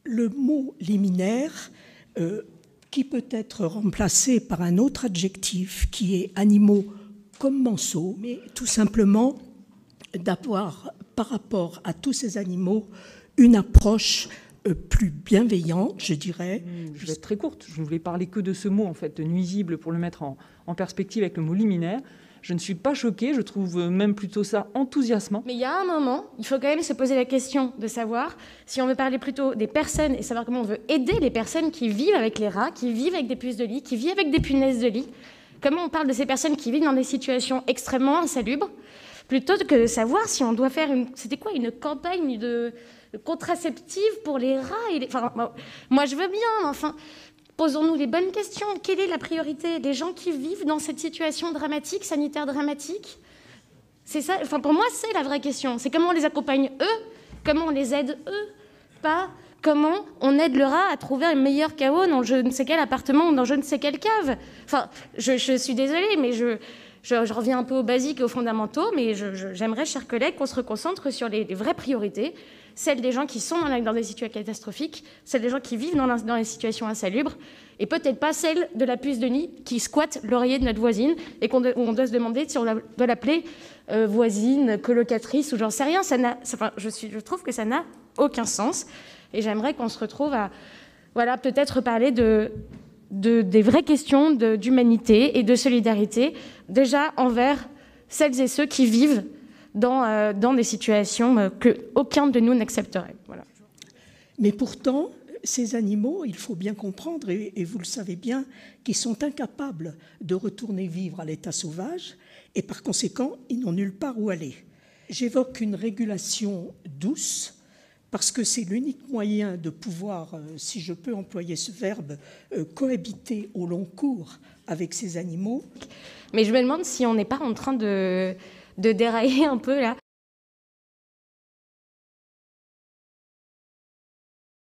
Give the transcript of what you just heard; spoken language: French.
le mot liminaire, qui peut être remplacé par un autre adjectif qui est animaux commensaux, mais tout simplement d'avoir, par rapport à tous ces animaux, une approche plus bienveillante, je dirais. Je vais être très courte. Je ne voulais parler que de ce mot, en fait, nuisible, pour le mettre en perspective avec le mot liminaire. Je ne suis pas choquée, je trouve même plutôt ça enthousiasmant. Mais il y a un moment, il faut quand même se poser la question de savoir si on veut parler plutôt des personnes et savoir comment on veut aider les personnes qui vivent avec les rats, qui vivent avec des puces de lit, qui vivent avec des punaises de lit. Comment on parle de ces personnes qui vivent dans des situations extrêmement insalubres, plutôt que de savoir si on doit faire c'était quoi, une campagne de contraceptive pour les rats enfin, moi je veux bien, mais enfin, posons-nous les bonnes questions. Quelle est la priorité des gens qui vivent dans cette situation dramatique, sanitaire dramatique? C'est ça, enfin, pour moi, c'est la vraie question. C'est comment on les accompagne eux, comment on les aide eux, pas comment on aide le rat à trouver un meilleur chaos dans je ne sais quel appartement ou dans je ne sais quelle cave. Enfin, je suis désolée, mais je reviens un peu aux basiques et aux fondamentaux, mais j'aimerais, chers collègues, qu'on se reconcentre sur les vraies priorités, celles des gens qui sont dans des situations catastrophiques, celles des gens qui vivent dans les situations insalubres, et peut-être pas celle de la puce de nid qui squatte l'oreiller de notre voisine et où on doit se demander si on doit l'appeler voisine, colocatrice ou j'en sais rien. Je trouve que ça n'a aucun sens, et j'aimerais qu'on se retrouve à peut-être parler des vraies questions d'humanité et de solidarité, déjà envers celles et ceux qui vivent dans des situations qu'aucun de nous n'accepterait. Voilà. Mais pourtant, ces animaux, il faut bien comprendre, et vous le savez bien, qu'ils sont incapables de retourner vivre à l'état sauvage, et par conséquent, ils n'ont nulle part où aller. J'évoque une régulation douce, parce que c'est l'unique moyen de pouvoir, si je peux employer ce verbe, cohabiter au long cours avec ces animaux. Mais je me demande si on n'est pas en train de dérailler un peu là.